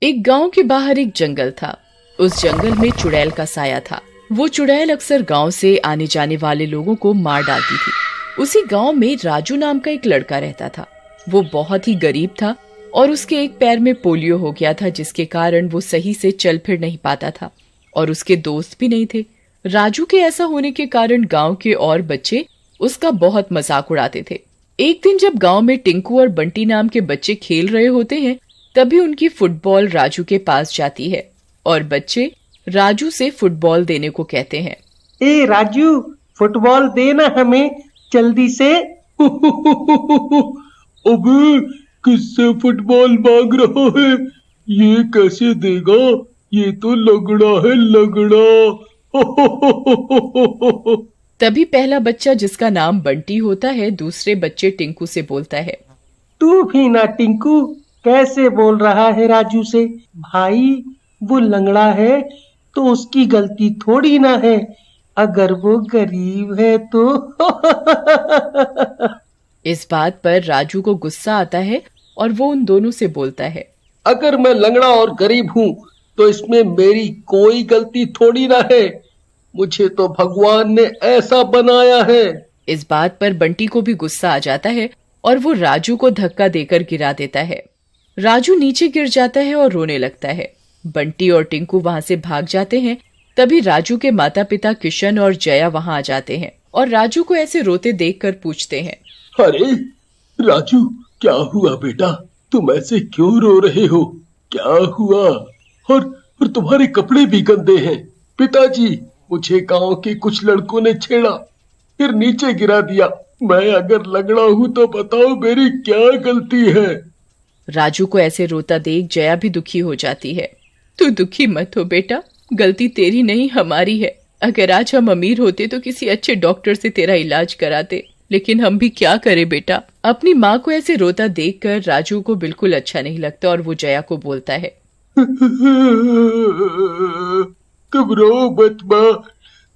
एक गांव के बाहर एक जंगल था। उस जंगल में चुड़ैल का साया था। वो चुड़ैल अक्सर गांव से आने जाने वाले लोगों को मार डालती थी। उसी गांव में राजू नाम का एक लड़का रहता था। वो बहुत ही गरीब था और उसके एक पैर में पोलियो हो गया था, जिसके कारण वो सही से चल फिर नहीं पाता था और उसके दोस्त भी नहीं थे। राजू के ऐसा होने के कारण गांव के और बच्चे उसका बहुत मजाक उड़ाते थे। एक दिन जब गांव में टिंकू और बंटी नाम के बच्चे खेल रहे होते हैं, तभी उनकी फुटबॉल राजू के पास जाती है और बच्चे राजू से फुटबॉल देने को कहते हैं। ए राजू, फुटबॉल देना हमें जल्दी से। अबे, किससे फुटबॉल मांग रहा है? ये कैसे देगा? ये तो लगड़ा है, लगड़ा। तभी पहला बच्चा, जिसका नाम बंटी होता है, दूसरे बच्चे टिंकू से बोलता है। तू भी ना टिंकू, कैसे बोल रहा है राजू से? भाई, वो लंगड़ा है तो उसकी गलती थोड़ी ना है, अगर वो गरीब है तो। इस बात पर राजू को गुस्सा आता है और वो उन दोनों से बोलता है। अगर मैं लंगड़ा और गरीब हूँ तो इसमें मेरी कोई गलती थोड़ी ना है। मुझे तो भगवान ने ऐसा बनाया है। इस बात पर बंटी को भी गुस्सा आ जाता है और वो राजू को धक्का देकर गिरा देता है। राजू नीचे गिर जाता है और रोने लगता है। बंटी और टिंकू वहां से भाग जाते हैं। तभी राजू के माता पिता किशन और जया वहां आ जाते हैं और राजू को ऐसे रोते देखकर पूछते हैं। अरे राजू, क्या हुआ बेटा? तुम ऐसे क्यों रो रहे हो? क्या हुआ? और तुम्हारे कपड़े भी गंदे हैं। पिताजी, मुझे गांव के कुछ लड़कों ने छेड़ा, फिर नीचे गिरा दिया। मैं अगर लंगड़ा हूँ तो बताओ मेरी क्या गलती है? राजू को ऐसे रोता देख जया भी दुखी हो जाती है। तू दुखी मत हो बेटा, गलती तेरी नहीं हमारी है। अगर आज हम अमीर होते तो किसी अच्छे डॉक्टर से तेरा इलाज कराते, लेकिन हम भी क्या करें बेटा। अपनी माँ को ऐसे रोता देखकर राजू को बिल्कुल अच्छा नहीं लगता और वो जया को बोलता है। तुम रो मत माँ,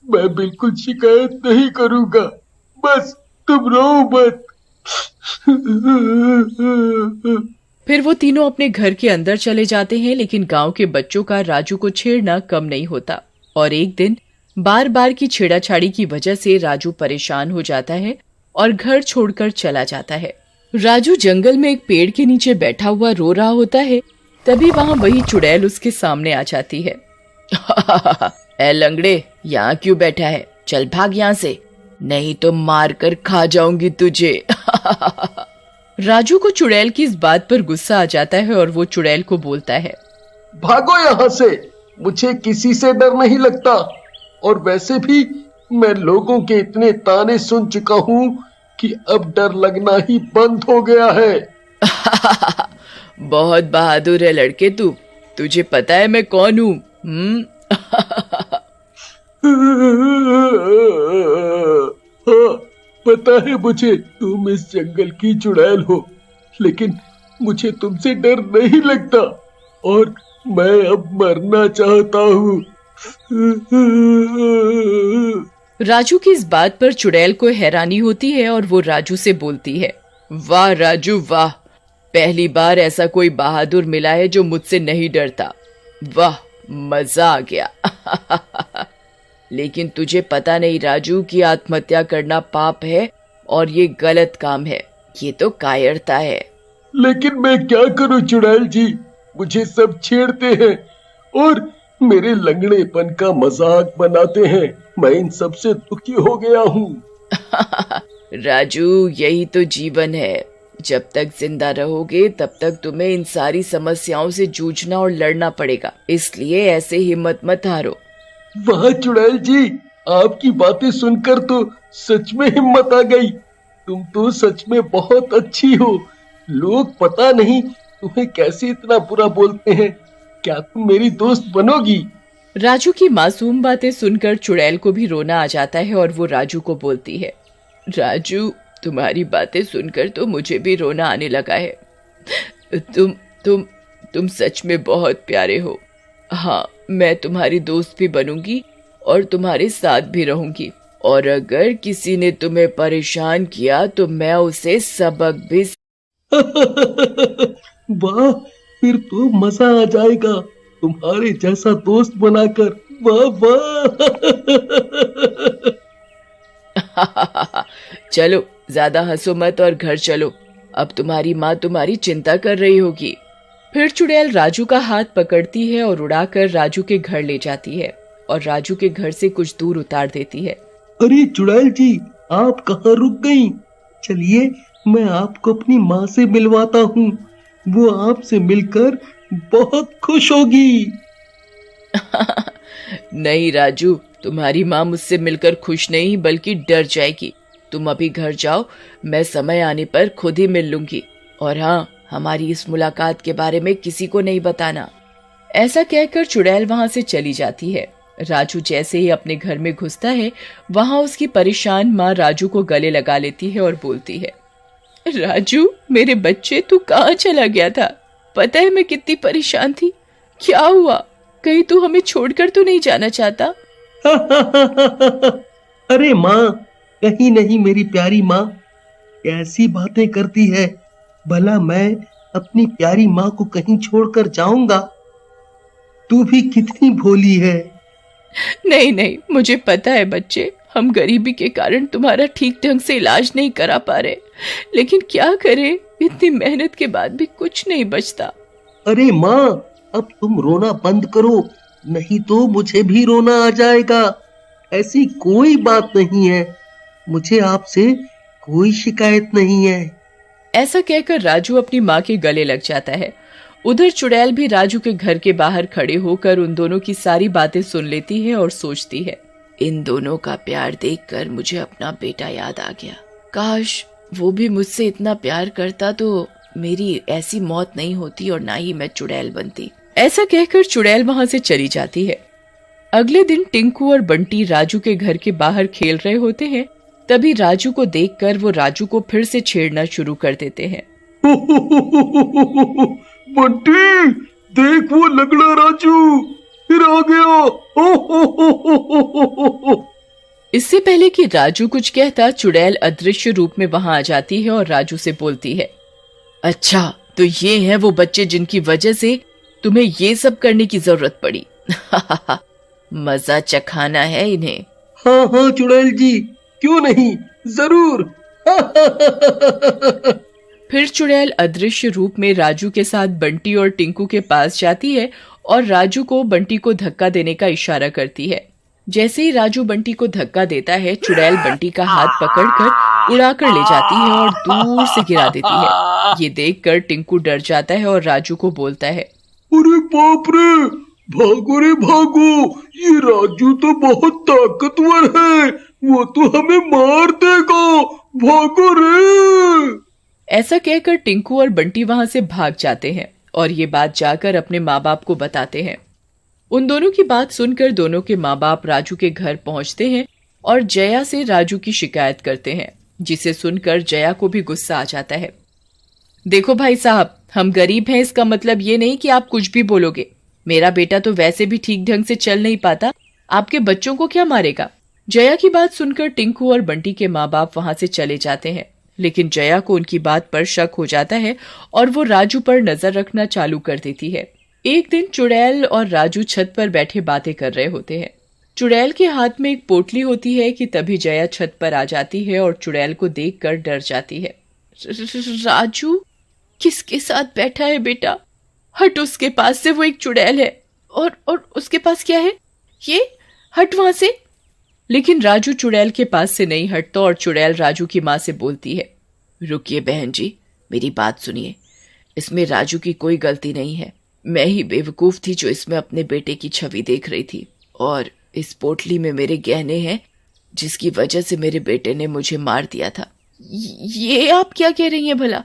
मैं बिल्कुल शिकायत नहीं करूंगा। बस तुम रो मत। फिर वो तीनों अपने घर के अंदर चले जाते हैं, लेकिन गांव के बच्चों का राजू को छेड़ना कम नहीं होता और एक दिन बार बार की छेड़ाछाड़ी की वजह से राजू परेशान हो जाता है और घर छोड़कर चला जाता है। राजू जंगल में एक पेड़ के नीचे बैठा हुआ रो रहा होता है। तभी वहां वही चुड़ैल उसके सामने आ जाती है। ए लंगड़े, यहाँ क्यों बैठा है? चल भाग यहाँ से, नहीं तो मार कर खा जाऊंगी तुझे। राजू को चुड़ैल की इस बात पर गुस्सा आ जाता है और वो चुड़ैल को बोलता है। भागो यहाँ से, मुझे किसी से डर नहीं लगता। और वैसे भी मैं लोगों के इतने ताने सुन चुका हूँ कि अब डर लगना ही बंद हो गया है। बहुत बहादुर है लड़के तू। तुझे पता है मैं कौन हूँ? हाँ, पता है मुझे, तुम इस जंगल की चुड़ैल हो, लेकिन मुझे तुमसे डर नहीं लगता और मैं अब मरना चाहता हूँ। राजू की इस बात पर चुड़ैल को हैरानी होती है और वो राजू से बोलती है। वाह राजू वाह, पहली बार ऐसा कोई बहादुर मिला है जो मुझसे नहीं डरता। वाह, मजा आ गया। लेकिन तुझे पता नहीं राजू कि आत्महत्या करना पाप है और ये गलत काम है। ये तो कायरता है। लेकिन मैं क्या करूं चुड़ैल जी, मुझे सब छेड़ते हैं और मेरे लंगड़ेपन का मजाक बनाते हैं। मैं इन सब से दुखी हो गया हूँ। राजू, यही तो जीवन है। जब तक जिंदा रहोगे तब तक तुम्हें इन सारी समस्याओं से जूझना और लड़ना पड़ेगा, इसलिए ऐसे हिम्मत मत हारो। वाह चुड़ैल जी, आपकी बातें सुनकर तो सच में हिम्मत आ गई। तुम तो सच में बहुत अच्छी हो। लोग पता नहीं तुम्हें कैसे इतना बुरा बोलते हैं। क्या तुम मेरी दोस्त बनोगी? राजू की मासूम बातें सुनकर चुड़ैल को भी रोना आ जाता है और वो राजू को बोलती है। राजू, तुम्हारी बातें सुनकर तो मुझे भी रोना आने लगा है। तुम सच में बहुत प्यारे हो। हाँ, मैं तुम्हारी दोस्त भी बनूंगी और तुम्हारे साथ भी रहूंगी, और अगर किसी ने तुम्हें परेशान किया तो मैं उसे सबक भी। वाह, फिर तो मजा आ जाएगा तुम्हारे जैसा दोस्त बनाकर। वाह वाह। चलो ज्यादा हंसो मत और घर चलो, अब तुम्हारी माँ तुम्हारी चिंता कर रही होगी। फिर चुड़ैल राजू का हाथ पकड़ती है और उड़ाकर राजू के घर ले जाती है और राजू के घर से कुछ दूर उतार देती है। अरे चुड़ैल जी, आप कहाँ रुक गई? चलिए मैं आपको अपनी माँ से मिलवाता हूँ, वो आपसे मिलकर बहुत खुश होगी। नहीं राजू, तुम्हारी माँ मुझसे मिलकर खुश नहीं बल्कि डर जाएगी। तुम अभी घर जाओ, मैं समय आने पर खुद ही मिल लूंगी। और हाँ, हमारी इस मुलाकात के बारे में किसी को नहीं बताना। ऐसा कहकर चुड़ैल वहां से चली जाती है। राजू जैसे ही अपने घर में घुसता है, वहां उसकी परेशान माँ राजू को गले लगा लेती है और बोलती है, राजू मेरे बच्चे, तू कहाँ चला गया था? पता है मैं कितनी परेशान थी। क्या हुआ? कहीं तू हमें छोड़कर तो नहीं जाना चाहता? अरे माँ, कहीं नहीं मेरी प्यारी माँ, कैसी बातें करती है। भला मैं अपनी प्यारी माँ को कहीं छोड़कर जाऊंगा? तू भी कितनी भोली है। नहीं नहीं, मुझे पता है बच्चे, हम गरीबी के कारण तुम्हारा ठीक ढंग से इलाज नहीं करा पा रहे, लेकिन क्या करें, इतनी मेहनत के बाद भी कुछ नहीं बचता। अरे माँ, अब तुम रोना बंद करो, नहीं तो मुझे भी रोना आ जाएगा। ऐसी कोई बात नहीं है, मुझे आपसे कोई शिकायत नहीं है। ऐसा कहकर राजू अपनी माँ के गले लग जाता है। उधर चुड़ैल भी राजू के घर के बाहर खड़े होकर उन दोनों की सारी बातें सुन लेती है और सोचती है, इन दोनों का प्यार देखकर मुझे अपना बेटा याद आ गया। काश वो भी मुझसे इतना प्यार करता तो मेरी ऐसी मौत नहीं होती और ना ही मैं चुड़ैल बनती। ऐसा कहकर चुड़ैल वहां से चली जाती है। अगले दिन टिंकू और बंटी राजू के घर के बाहर खेल रहे होते हैं। तभी राजू को देखकर वो राजू को फिर से छेड़ना शुरू कर देते हैं। बंटी, देख वो लगड़ा राजू फिर आ गया। इससे पहले कि राजू कुछ कहता, चुड़ैल अदृश्य रूप में वहां आ जाती है और राजू से बोलती है, अच्छा तो ये हैं वो बच्चे जिनकी वजह से तुम्हें ये सब करने की जरूरत पड़ी। मजा चखाना है इन्हें। हाँ हाँ चुड़ैल जी, क्यों नहीं, जरूर। फिर चुड़ैल अदृश्य रूप में राजू के साथ बंटी और टिंकू के पास जाती है और राजू को बंटी को धक्का देने का इशारा करती है। जैसे ही राजू बंटी को धक्का देता है, चुड़ैल बंटी का हाथ पकड़कर उड़ाकर ले जाती है और दूर से गिरा देती है। ये देखकर टिंकू डर जाता है और राजू को बोलता है, अरे बाप रे, भागो रे भागो, ये राजू तो बहुत ताकतवर है, वो तो हमें मार देगा, भागो रे। ऐसा कहकर टिंकू और बंटी वहां से भाग जाते हैं और ये बात जाकर अपने माँ बाप को बताते हैं। उन दोनों की बात सुनकर दोनों के माँ बाप राजू के घर पहुंचते हैं और जया से राजू की शिकायत करते हैं, जिसे सुनकर जया को भी गुस्सा आ जाता है। देखो भाई साहब, हम गरीब हैं इसका मतलब ये नहीं कि आप कुछ भी बोलोगे। मेरा बेटा तो वैसे भी ठीक ढंग से चल नहीं पाता, आपके बच्चों को क्या मारेगा। जया की बात सुनकर टिंकू और बंटी के माँ बाप वहां से चले जाते हैं, लेकिन जया को उनकी बात पर शक हो जाता है और वो राजू पर नजर रखना चालू कर देती है। एक दिन चुड़ैल और राजू छत पर बैठे बातें कर रहे होते हैं। चुड़ैल के हाथ में एक पोटली होती है कि तभी जया छत पर आ जाती है और चुड़ैल को देखकर डर जाती है। राजू किसके साथ बैठा है बेटा? हट उसके पास से, वो एक चुड़ैल है। और उसके पास क्या है? ये हट वहां से। लेकिन राजू चुड़ैल के पास से नहीं हटता और चुड़ैल राजू की माँ से बोलती है, रुकिए बहन जी, मेरी बात सुनिए, इसमें राजू की कोई गलती नहीं है। मैं ही बेवकूफ थी जो इसमें अपने बेटे की छवि देख रही थी, और इस पोटली में मेरे गहने हैं जिसकी वजह से मेरे बेटे ने मुझे मार दिया था। ये आप क्या कह रही हैं भला?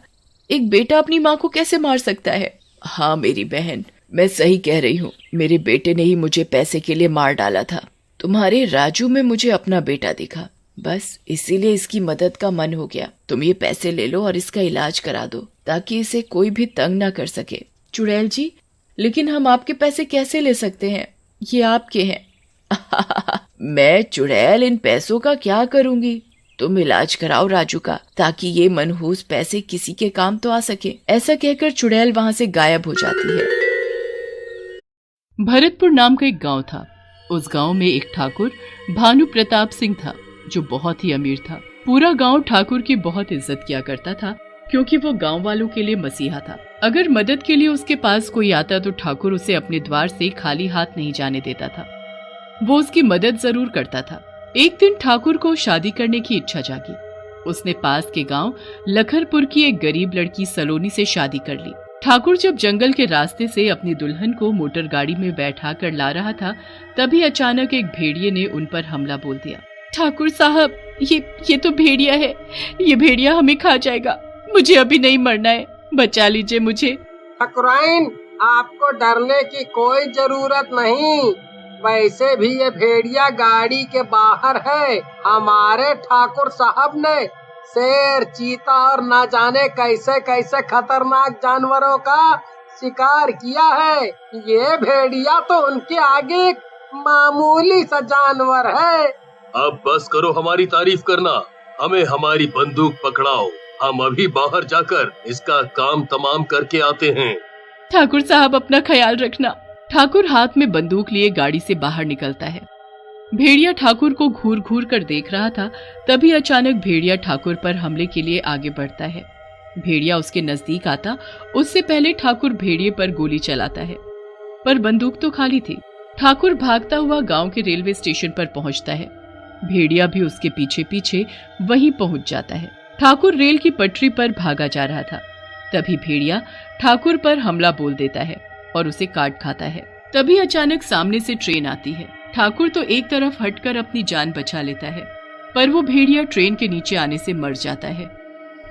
एक बेटा अपनी माँ को कैसे मार सकता है? हाँ मेरी बहन, मैं सही कह रही हूँ, मेरे बेटे ने ही मुझे पैसे के लिए मार डाला था। तुम्हारे राजू में मुझे अपना बेटा दिखा, बस इसीलिए इसकी मदद का मन हो गया। तुम ये पैसे ले लो और इसका इलाज करा दो ताकि इसे कोई भी तंग ना कर सके। चुड़ैल जी, लेकिन हम आपके पैसे कैसे ले सकते हैं? ये आपके हैं। मैं चुड़ैल इन पैसों का क्या करूंगी? तुम इलाज कराओ राजू का, ताकि ये मनहूस पैसे किसी के काम तो आ सके। ऐसा कहकर चुड़ैल वहाँ से गायब हो जाती है। भरतपुर नाम का एक गांव था। उस गांव में एक ठाकुर भानु प्रताप सिंह था, जो बहुत ही अमीर था। पूरा गांव ठाकुर की बहुत इज्जत किया करता था, क्योंकि वो गांव वालों के लिए मसीहा था। अगर मदद के लिए उसके पास कोई आता तो ठाकुर उसे अपने द्वार से खाली हाथ नहीं जाने देता था। वो उसकी मदद जरूर करता था। एक दिन ठाकुर को शादी करने की इच्छा जागी। उसने पास के गांव लखरपुर की एक गरीब लड़की सलोनी से शादी कर ली। ठाकुर जब जंगल के रास्ते से अपनी दुल्हन को मोटर गाड़ी में बैठा कर ला रहा था, तभी अचानक एक भेड़िए ने उन पर हमला बोल दिया। ठाकुर साहब, ये तो भेड़िया है, ये भेड़िया हमें खा जाएगा। मुझे अभी नहीं मरना है, बचा लीजिए मुझे। ठाकुराइन, आपको डरने की कोई जरूरत नहीं। वैसे भी ये भेड़िया गाड़ी के बाहर है। हमारे ठाकुर साहब ने शेर, चीता और न जाने कैसे कैसे खतरनाक जानवरों का शिकार किया है। ये भेड़िया तो उनके आगे मामूली सा जानवर है। अब बस करो हमारी तारीफ करना, हमें हमारी बंदूक पकड़ाओ। हम अभी बाहर जाकर इसका काम तमाम करके आते हैं। ठाकुर साहब, अपना ख्याल रखना। ठाकुर हाथ में बंदूक लिए गाड़ी से बाहर निकलता है। भेड़िया ठाकुर को घूर घूर कर देख रहा था। तभी अचानक भेड़िया ठाकुर पर हमले के लिए आगे बढ़ता है। भेड़िया उसके नजदीक आता उससे पहले ठाकुर भेड़िए पर गोली चलाता है, पर बंदूक तो खाली थी। ठाकुर भागता हुआ गांव के रेलवे स्टेशन पर पहुंचता है। भेड़िया भी उसके पीछे पीछे वहीं पहुंच जाता है। ठाकुर रेल की पटरी पर भागा जा रहा था। तभी भेड़िया ठाकुर पर हमला बोल देता है और उसे काट खाता है। तभी अचानक सामने से ट्रेन आती है। ठाकुर तो एक तरफ हटकर अपनी जान बचा लेता है, पर वो भेड़िया ट्रेन के नीचे आने से मर जाता है।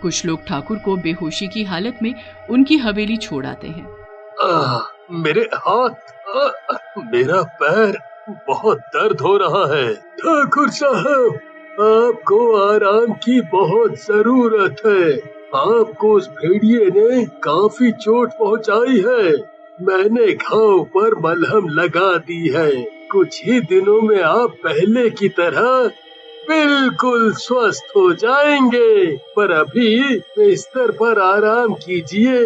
कुछ लोग ठाकुर को बेहोशी की हालत में उनकी हवेली छोड़ आते हैं। मेरे हाथ, मेरा पैर, बहुत दर्द हो रहा है। ठाकुर साहब, आपको आराम की बहुत जरूरत है। आपको उस भेड़िए ने काफी चोट पहुंचाई है। मैंने घाव पर मलहम लगा दी है। कुछ ही दिनों में आप पहले की तरह बिल्कुल स्वस्थ हो जाएंगे, पर अभी बिस्तर पर आराम कीजिए।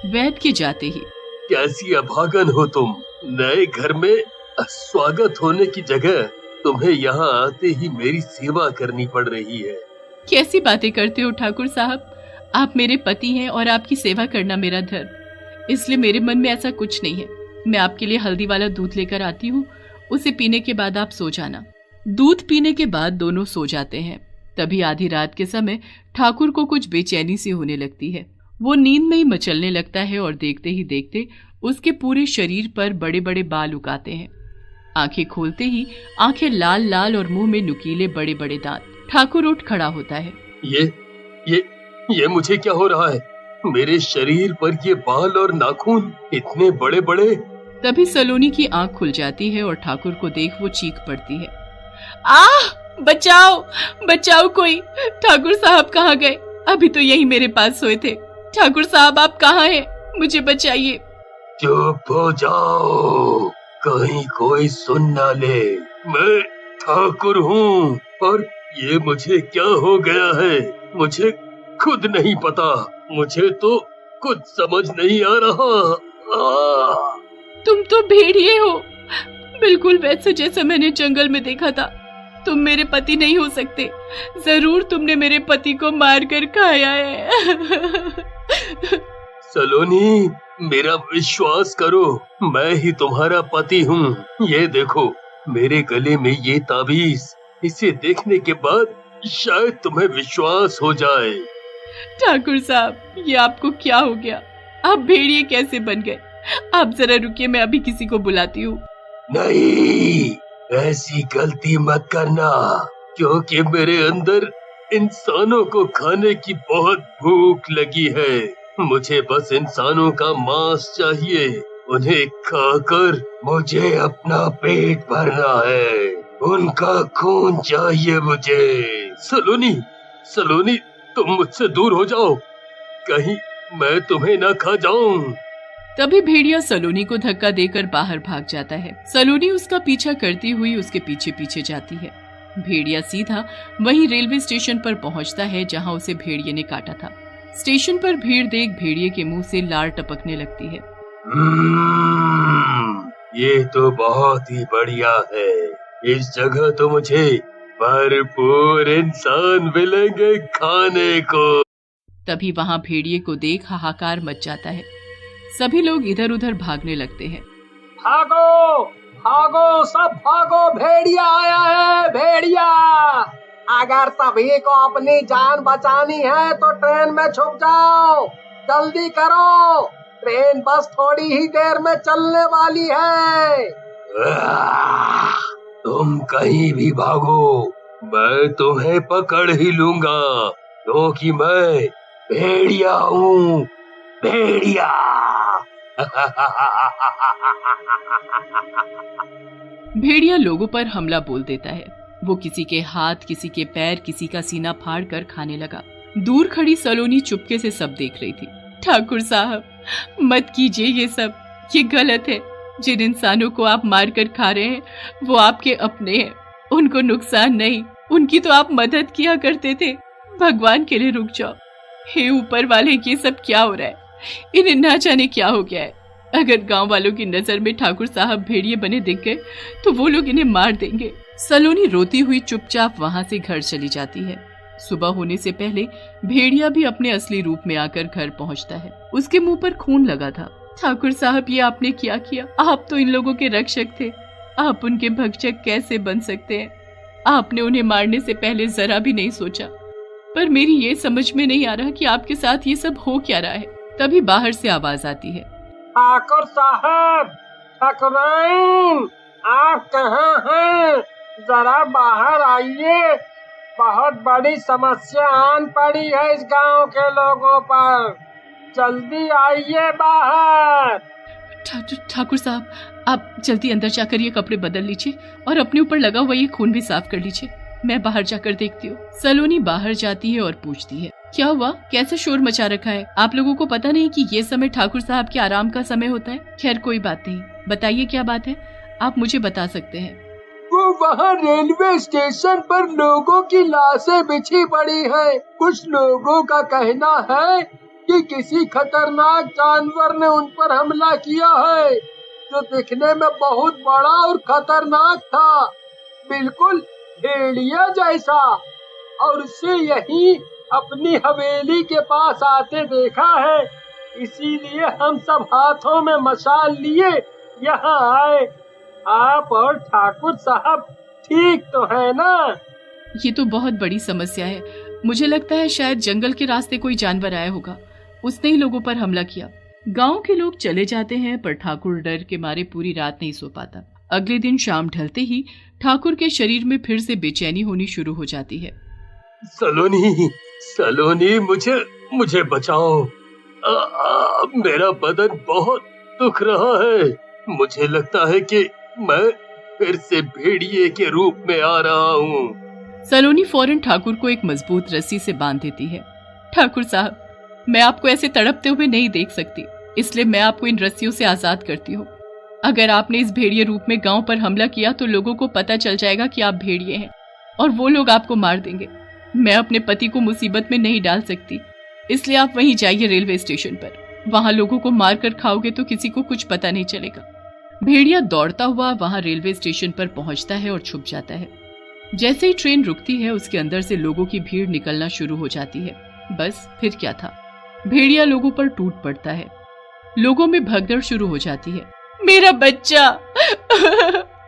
वैद्य के जाते ही, कैसी अभागन हो तुम। नए घर में स्वागत होने की जगह तुम्हें यहाँ आते ही मेरी सेवा करनी पड़ रही है। कैसी बातें करते हो ठाकुर साहब, आप मेरे पति हैं और आपकी सेवा करना मेरा धर्म, इसलिए मेरे मन में ऐसा कुछ नहीं है। मैं आपके लिए हल्दी वाला दूध लेकर आती हूँ, उसे पीने के बाद आप सो जाना। दूध पीने के बाद दोनों सो जाते हैं। तभी आधी रात के समय ठाकुर को कुछ बेचैनी सी होने लगती है। वो नींद में ही मचलने लगता है और देखते ही देखते उसके पूरे शरीर पर बड़े बड़े बाल उगाते हैं। आंखें खोलते ही आंखें लाल लाल और मुंह में नुकीले बड़े बड़े दांत। ठाकुर उठ खड़ा होता है। ये मुझे क्या हो रहा है? मेरे शरीर पर ये बाल और नाखून इतने बड़े बड़े। तभी सलोनी की आंख खुल जाती है और ठाकुर को देख वो चीख पड़ती है। आह! बचाओ, बचाओ कोई! ठाकुर साहब कहाँ गए? अभी तो यही मेरे पास सोए थे। ठाकुर साहब, आप कहाँ हैं? मुझे बचाइए। चुप हो जाओ, कहीं कोई सुन ना ले। मैं ठाकुर हूँ और ये मुझे क्या हो गया है मुझे खुद नहीं पता। मुझे तो कुछ समझ नहीं आ रहा। तुम तो भेड़िए हो, बिल्कुल वैसे जैसा मैंने जंगल में देखा था। तुम मेरे पति नहीं हो सकते। जरूर तुमने मेरे पति को मारकर खाया है। सलोनी, मेरा विश्वास करो, मैं ही तुम्हारा पति हूँ। ये देखो मेरे गले में ये ताबीज, इसे देखने के बाद शायद तुम्हें विश्वास हो जाए। ठाकुर साहब, ये आपको क्या हो गया? आप भेड़िए कैसे बन गए? आप जरा रुकिए, मैं अभी किसी को बुलाती हूँ। नहीं, ऐसी गलती मत करना, क्योंकि मेरे अंदर इंसानों को खाने की बहुत भूख लगी है। मुझे बस इंसानों का मांस चाहिए। उन्हें खाकर मुझे अपना पेट भरना है। उनका खून चाहिए मुझे। सलोनी, तुम मुझसे दूर हो जाओ, कहीं मैं तुम्हें ना खा जाऊं। तभी भेड़िया सलोनी को धक्का देकर बाहर भाग जाता है। सलोनी उसका पीछा करती हुई उसके पीछे पीछे जाती है। भेड़िया सीधा वहीं रेलवे स्टेशन पर पहुंचता है जहां उसे भेड़िए ने काटा था। स्टेशन पर भीड़ देख भेड़िए के मुंह से लार टपकने लगती है। ये तो बहुत ही बढ़िया है। इस जगह तो मुझे भरपूर इंसान मिलेंगे खाने को। तभी वहां भेड़िए को देख हाहाकार मच जाता है। सभी लोग इधर उधर भागने लगते हैं। भागो भागो सब भागो, भेड़िया आया है, भेड़िया। अगर सभी को अपनी जान बचानी है तो ट्रेन में छुप जाओ, जल्दी करो, ट्रेन बस थोड़ी ही देर में चलने वाली है। तुम कहीं भी भागो, मैं तुम्हें पकड़ ही लूंगा, क्योंकि मैं भेड़िया हूँ, भेड़िया। भेड़िया लोगों पर हमला बोल देता है। वो किसी के हाथ, किसी के पैर, किसी का सीना फाड़ कर खाने लगा। दूर खड़ी सलोनी चुपके से सब देख रही थी। ठाकुर साहब, मत कीजिए ये सब, ये गलत है। जिन इंसानों को आप मार कर खा रहे हैं वो आपके अपने हैं, उनको नुकसान नहीं, उनकी तो आप मदद किया करते थे। भगवान के लिए रुक जाओ। हे ऊपर वाले, ये सब क्या हो रहा है? इन्हें ना जाने क्या हो गया है। अगर गांव वालों की नजर में ठाकुर साहब भेड़िए बने दिख गए तो वो लोग इन्हें मार देंगे। सलोनी रोती हुई चुपचाप वहां से घर चली जाती है। सुबह होने से पहले भेड़िया भी अपने असली रूप में आकर घर पहुंचता है। उसके मुंह पर खून लगा था। ठाकुर साहब, ये आपने क्या किया? आप तो इन लोगों के रक्षक थे, आप उनके भक्षक कैसे बन सकते हैं? आपने उन्हें मारने से पहले जरा भी नहीं सोचा। पर मेरी ये समझ में नहीं आ रहा कि आपके साथ ये सब हो क्या रहा है। तभी बाहर से आवाज आती है। ठाकुर साहब, ठाकुराइन, आप कहाँ हैं? जरा बाहर आइए, बहुत बड़ी समस्या आन पड़ी है इस गांव के लोगों पर, जल्दी आइए बाहर। ठाकुर साहब, आप जल्दी अंदर जाकर ये कपड़े बदल लीजिए और अपने ऊपर लगा हुआ ये खून भी साफ कर लीजिए। मैं बाहर जाकर देखती हूँ। सलोनी बाहर जाती है और पूछती है, क्या हुआ? कैसे शोर मचा रखा है? आप लोगों को पता नहीं कि ये समय ठाकुर साहब के आराम का समय होता है? खैर कोई बात नहीं, बताइए क्या बात है, आप मुझे बता सकते हैं। वो वहाँ रेलवे स्टेशन पर लोगों की लाशें बिछी पड़ी हैं। कुछ लोगों का कहना है कि किसी खतरनाक जानवर ने उन पर हमला किया है, जो दिखने में बहुत बड़ा और खतरनाक था, बिल्कुल भेड़िया जैसा, और उसे यही अपनी हवेली के पास आते देखा है। इसीलिए हम सब हाथों में मशाल लिए यहाँ आए। आप और ठाकुर साहब ठीक तो है ना? ये तो बहुत बड़ी समस्या है। मुझे लगता है शायद जंगल के रास्ते कोई जानवर आया होगा, उसने ही लोगों पर हमला किया। गांव के लोग चले जाते हैं, पर ठाकुर डर के मारे पूरी रात नहीं सो पाता। अगले दिन शाम ढलते ही ठाकुर के शरीर में फिर से बेचैनी होनी शुरू हो जाती है। सलोनी, मुझे बचाओ। मेरा बदन बहुत दुख रहा है। मुझे लगता है कि मैं फिर से भेड़िए के रूप में आ रहा हूँ। सलोनी फौरन ठाकुर को एक मजबूत रस्सी से बांध देती है। ठाकुर साहब, मैं आपको ऐसे तड़पते हुए नहीं देख सकती, इसलिए मैं आपको इन रस्सियों से आजाद करती हूँ। अगर आपने इस भेड़िए रूप में गांव पर हमला किया तो लोगों को पता चल जाएगा कि आप भेड़िए हैं और वो लोग आपको मार देंगे। मैं अपने पति को मुसीबत में नहीं डाल सकती, इसलिए आप वहीं जाइए रेलवे स्टेशन पर। वहां लोगों को मार कर खाओगे तो किसी को कुछ पता नहीं चलेगा। भेड़िया दौड़ता हुआ वहां रेलवे स्टेशन पर पहुंचता है और छुप जाता है। जैसे ही ट्रेन रुकती है, उसके अंदर से लोगों की भीड़ निकलना शुरू हो जाती है। बस फिर क्या था, भेड़िया लोगों पर टूट पड़ता है। लोगों में भगदड़ शुरू हो जाती है। मेरा बच्चा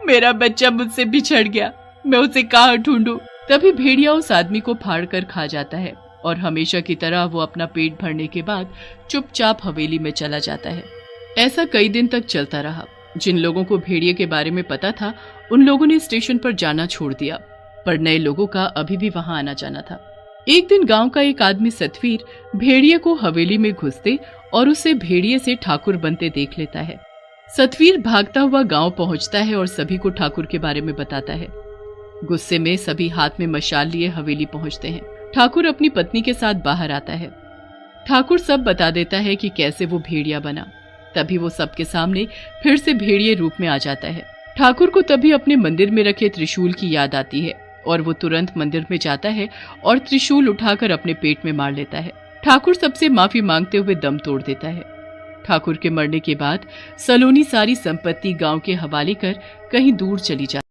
मेरा बच्चा मुझसे बिछड़ गया, मैं उसे कहाँ ढूंढूं? तभी भेड़िया उस आदमी को फाड़ कर खा जाता है और हमेशा की तरह वो अपना पेट भरने के बाद चुपचाप हवेली में चला जाता है। ऐसा कई दिन तक चलता रहा। जिन लोगों को भेड़िए के बारे में पता था, उन लोगों ने स्टेशन पर जाना छोड़ दिया, पर नए लोगों का अभी भी वहां आना जाना था। एक दिन गांव का एक आदमी सतवीर भेड़िए को हवेली में घुसते और उसे भेड़िए से ठाकुर बनते देख लेता है। सतवीर भागता हुआ गांव पहुंचता है और सभी को ठाकुर के बारे में बताता है। गुस्से में सभी हाथ में मशाल लिए हवेली पहुंचते हैं। ठाकुर अपनी पत्नी के साथ बाहर आता है। ठाकुर सब बता देता है कि कैसे वो भेड़िया बना। तभी वो सबके सामने फिर से भेड़िए रूप में आ जाता है। ठाकुर को तभी अपने मंदिर में रखे त्रिशूल की याद आती है और वो तुरंत मंदिर में जाता है और त्रिशूल उठाकर अपने पेट में मार लेता है। ठाकुर सबसे माफी मांगते हुए दम तोड़ देता है। ठाकुर के मरने के बाद सलोनी सारी संपत्ति गांव के हवाले कर कहीं दूर चली जाती है।